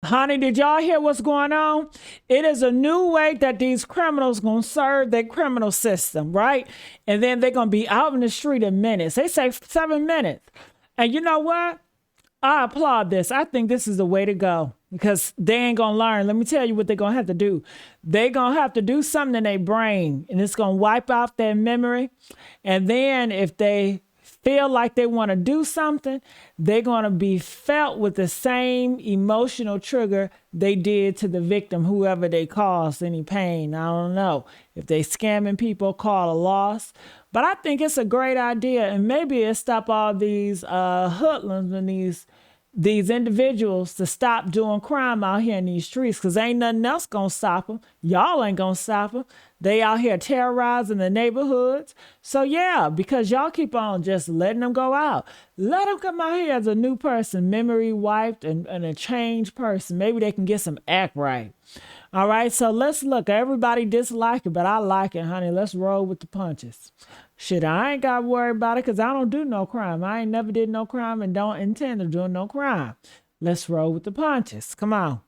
Honey, did y'all hear what's going on? It is a new way that these criminals gonna serve their criminal system, right? And then they're gonna be out in the street in minutes. They say 7 minutes. And you know what? I applaud this. I think this is the way to go because they ain't gonna learn. Let me tell you what they're gonna have to do. They're gonna have to do something in their brain, and it's gonna wipe out their memory. And then if they feel like they want to do something, they're going to be felt with the same emotional trigger they did to the victim, whoever they caused any pain. I don't know. If they scamming people, call a loss. But I think it's a great idea, and maybe it'll stop all these hoodlums and these individuals to stop doing crime out here in these streets, because ain't nothing else gonna stop them. Y'all ain't gonna stop them. They out here terrorizing the neighborhoods. So yeah, because y'all keep on just letting them go out. Let them come out here as a new person, memory wiped and a changed person. Maybe they can get some act right. All right, so let's look. Everybody dislike it, but I like it, honey. Let's roll with the punches. Shit, I ain't got to worry about it because I don't do no crime. I ain't never did no crime and don't intend to do no crime. Let's roll with the punches. Come on.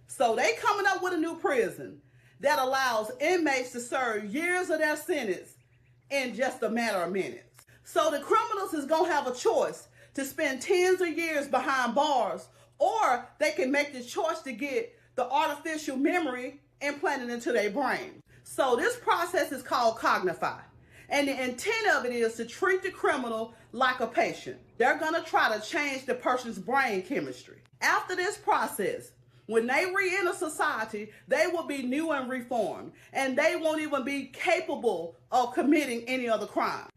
So they coming up with a new prison that allows inmates to serve years of their sentence in just a matter of minutes. So the criminals is going to have a choice to spend tens of years behind bars, or they can make the choice to get the artificial memory implanted into their brain. So this process is called Cognify. And the intent of it is to treat the criminal like a patient. They're going to try to change the person's brain chemistry. After this process, when they re-enter society, they will be new and reformed, and they won't even be capable of committing any other crime.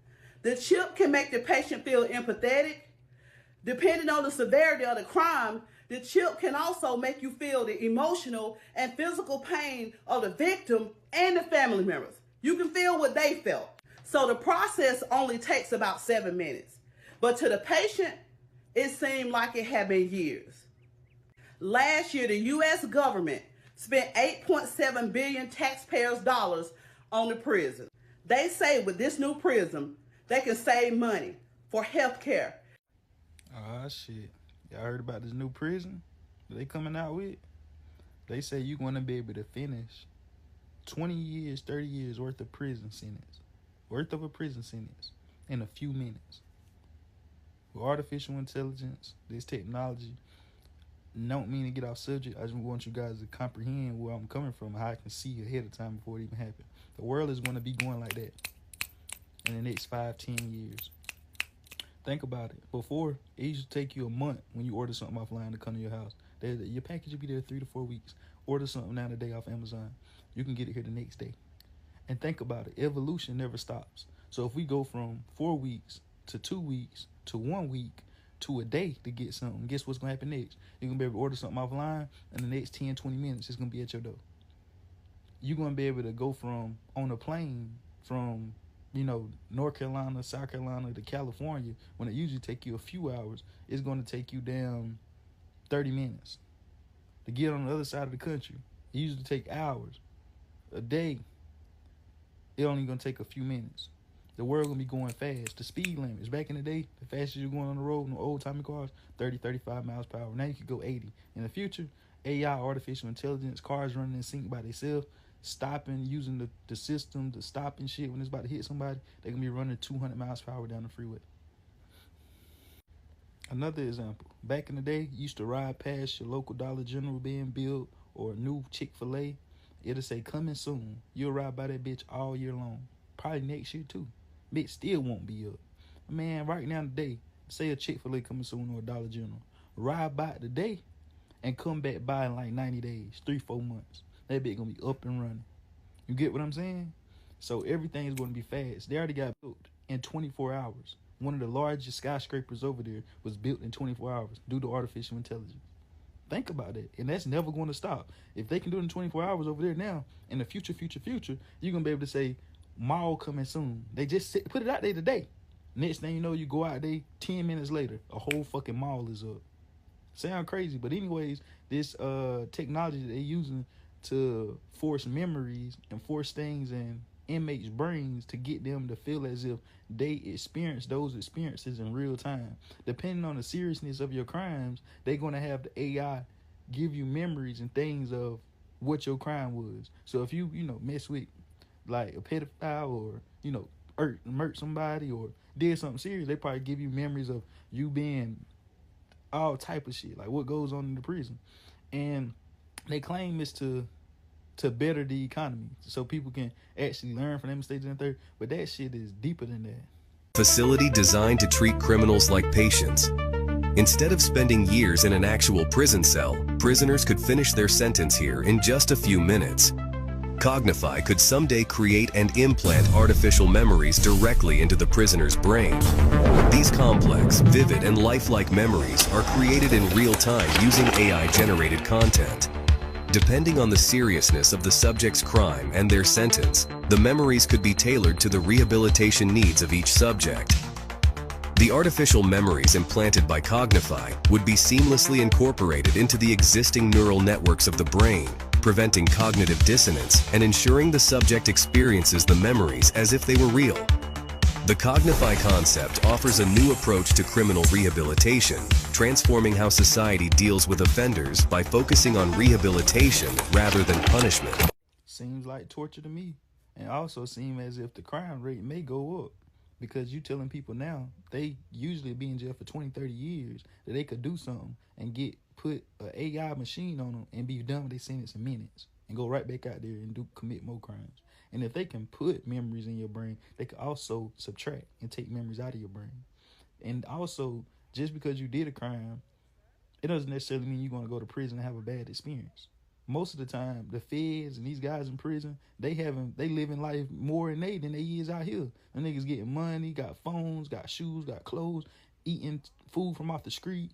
The chip can make the patient feel empathetic. Depending on the severity of the crime, the chip can also make you feel the emotional and physical pain of the victim and the family members. You can feel what they felt. So the process only takes about 7 minutes. But to the patient, it seemed like it had been years. Last year, the U.S. government spent $8.7 billion taxpayers' dollars on the prison. They say with this new prison, they can save money for health care. Ah, shit. Y'all heard about this new prison that they coming out with? They say you're going to be able to finish 20 years, 30 years worth of prison sentence. Worth of a prison sentence in a few minutes. With artificial intelligence, this technology, don't mean to get off subject. I just want you guys to comprehend where I'm coming from, how I can see ahead of time before it even happens. The world is going to be going like that in the next 5-10 years. Think about it. Before, it used to take you a month when you order something offline to come to your house. Your package will be there 3 to 4 weeks. Order something now today off Amazon. You can get it here the next day. And think about it. Evolution never stops. So if we go from 4 weeks to 2 weeks to 1 week to a day to get something, guess what's going to happen next? You're going to be able to order something offline, and the next 10, 20 minutes, it's going to be at your door. You're going to be able to go from on a plane from, North Carolina, South Carolina to California, when it usually take you a few hours, it's going to take you down 30 minutes. To get on the other side of the country, it usually take hours. A day, it only going to take a few minutes. The world going to be going fast. The speed limits, back in the day, the fastest you're going on the road in the old-timey cars, 30, 35 miles per hour. Now you could go 80. In the future, AI, artificial intelligence, cars running in sync by themselves, stopping, using the system to stop and shit when it's about to hit somebody. They're going to be running 200 miles per hour down the freeway. Another example. Back in the day, you used to ride past your local Dollar General being built or a new Chick-fil-A. It'll say, coming soon. You'll ride by that bitch all year long. Probably next year, too. Bitch still won't be up. Man, right now today, say a Chick-fil-A coming soon or a Dollar General. Ride by it today and come back by in like 90 days, 3-4 months. That bitch gonna be up and running. You get what I'm saying? So everything is gonna be fast. They already got built in 24 hours. One of the largest skyscrapers over there was built in 24 hours due to artificial intelligence. Think about it. And that's never going to stop. If they can do it in 24 hours over there now, in the future, you're going to be able to say, mall coming soon. They just put it out there today. Next thing you know, you go out there, 10 minutes later, a whole fucking mall is up. Sound crazy, but anyways, this technology that they're using to force memories and force things in inmates' brains to get them to feel as if they experience those experiences in real time. Depending on the seriousness of your crimes, they're going to have the AI give you memories and things of what your crime was. So if you mess with like a pedophile or murk somebody or did something serious, they probably give you memories of you being all type of shit, like what goes on in the prison. And they claim it's to better the economy so people can actually learn from their mistakes and third, but that shit is deeper than that. Facility designed to treat criminals like patients. Instead of spending years in an actual prison cell, prisoners could finish their sentence here in just a few minutes. Cognify could someday create and implant artificial memories directly into the prisoner's brain. These complex, vivid, and lifelike memories are created in real time using AI-generated content. Depending on the seriousness of the subject's crime and their sentence, the memories could be tailored to the rehabilitation needs of each subject. The artificial memories implanted by Cognify would be seamlessly incorporated into the existing neural networks of the brain, preventing cognitive dissonance and ensuring the subject experiences the memories as if they were real. The Cognify concept offers a new approach to criminal rehabilitation, transforming how society deals with offenders by focusing on rehabilitation rather than punishment. Seems like torture to me, and also seems as if the crime rate may go up. Because you telling people now, they usually be in jail for 20, 30 years, that they could do something and put an AI machine on them and be done with their sentence in minutes and go right back out there and commit more crimes. And if they can put memories in your brain, they can also subtract and take memories out of your brain. And also, just because you did a crime, it doesn't necessarily mean you're going to go to prison and have a bad experience. Most of the time, the feds and these guys in prison, they living life more than they is out here. The niggas getting money, got phones, got shoes, got clothes, eating food from off the street,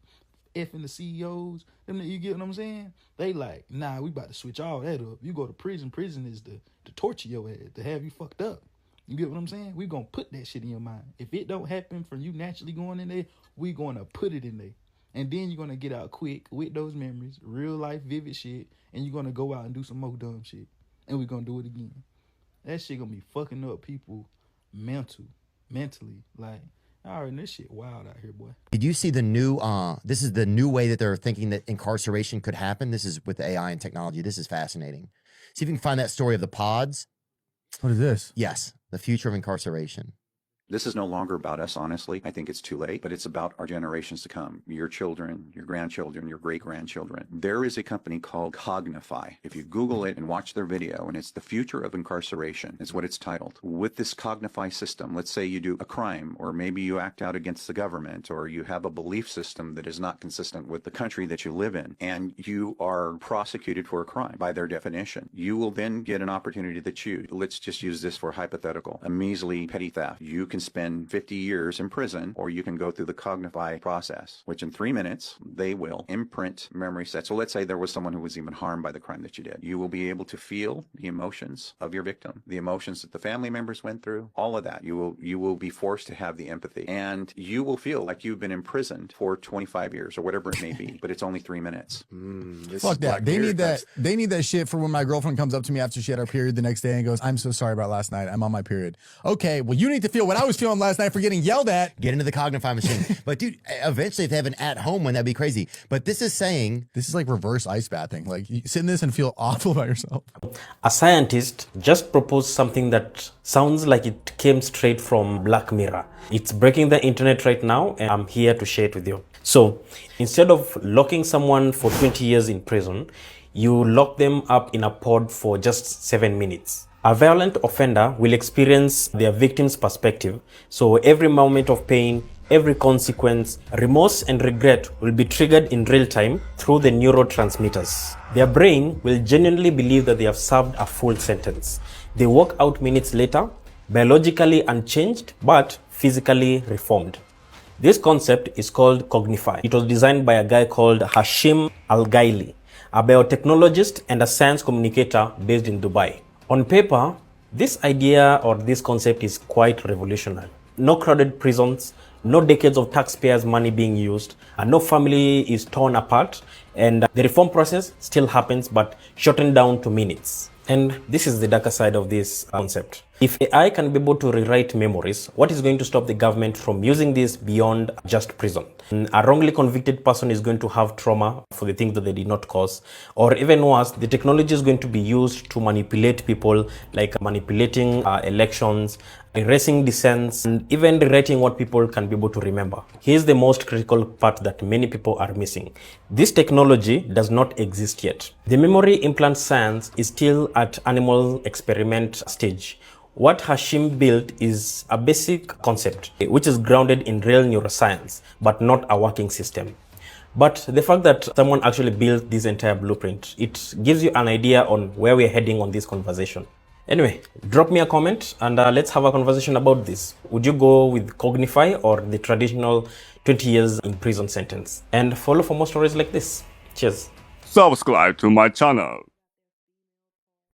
effing the CEOs. You get what I'm saying? They like, nah, we about to switch all that up. You go to prison. Prison is to torture your ass, to have you fucked up. You get what I'm saying? We gonna put that shit in your mind. If it don't happen from you naturally going in there, we gonna put it in there. And then you're going to get out quick with those memories, real life, vivid shit, and you're going to go out and do some more dumb shit. And we're going to do it again. That shit going to be fucking up people mentally. Like, all right, this shit wild out here, boy. Did you see the new, this is the new way that they're thinking that incarceration could happen? This is with AI and technology. This is fascinating. See if you can find that story of the pods. What is this? Yes, the future of incarceration. This is no longer about us, honestly. I think it's too late, but it's about our generations to come. Your children, your grandchildren, your great-grandchildren. There is a company called Cognify. If you Google it and watch their video, and it's the future of incarceration, is what it's titled. With this Cognify system, let's say you do a crime, or maybe you act out against the government, or you have a belief system that is not consistent with the country that you live in, and you are prosecuted for a crime by their definition. You will then get an opportunity to choose. Let's just use this for hypothetical. A measly petty theft. You can spend 50 years in prison, or you can go through the Cognify process, which in 3 minutes, they will imprint memory sets. So let's say there was someone who was even harmed by the crime that you did. You will be able to feel the emotions of your victim, the emotions that the family members went through, all of that. You will be forced to have the empathy, and you will feel like you've been imprisoned for 25 years or whatever it may be, but it's only 3 minutes. Fuck that. They need that. They need that shit for when my girlfriend comes up to me after she had her period the next day and goes, "I'm so sorry about last night. I'm on my period." Okay, well, you need to feel what I was feeling last night for getting yelled at. Get into the Cognify machine. But dude, eventually if they have an at-home one, that'd be crazy. But this is saying... This is like reverse ice bathing. Like, you sit in this and feel awful about yourself. A scientist just proposed something that sounds like it came straight from Black Mirror. It's breaking the internet right now, and I'm here to share it with you. So, instead of locking someone for 20 years in prison, you lock them up in a pod for just 7 minutes. A violent offender will experience their victim's perspective, so every moment of pain, every consequence, remorse and regret will be triggered in real time through the neurotransmitters. Their brain will genuinely believe that they have served a full sentence. They walk out minutes later, biologically unchanged, but physically reformed. This concept is called Cognify. It was designed by a guy called Hashim Al-Ghaili, a biotechnologist and a science communicator based in Dubai. On paper, this idea or this concept is quite revolutionary. No crowded prisons, no decades of taxpayers' money being used, and no family is torn apart, and the reform process still happens but shortened down to minutes. And this is the darker side of this concept. If AI can be able to rewrite memories, what is going to stop the government from using this beyond just prison? A wrongly convicted person is going to have trauma for the things that they did not cause. Or even worse, the technology is going to be used to manipulate people, like manipulating elections, erasing dissents, and even rewriting what people can be able to remember. Here's the most critical part that many people are missing. This technology does not exist yet. The memory implant science is still at animal experiment stage. What Hashim built is a basic concept, which is grounded in real neuroscience, but not a working system. But the fact that someone actually built this entire blueprint, it gives you an idea on where we're heading on this conversation. Anyway, drop me a comment and let's have a conversation about this. Would you go with Cognify or the traditional 20 years in prison sentence? And follow for more stories like this. Cheers. Subscribe to my channel.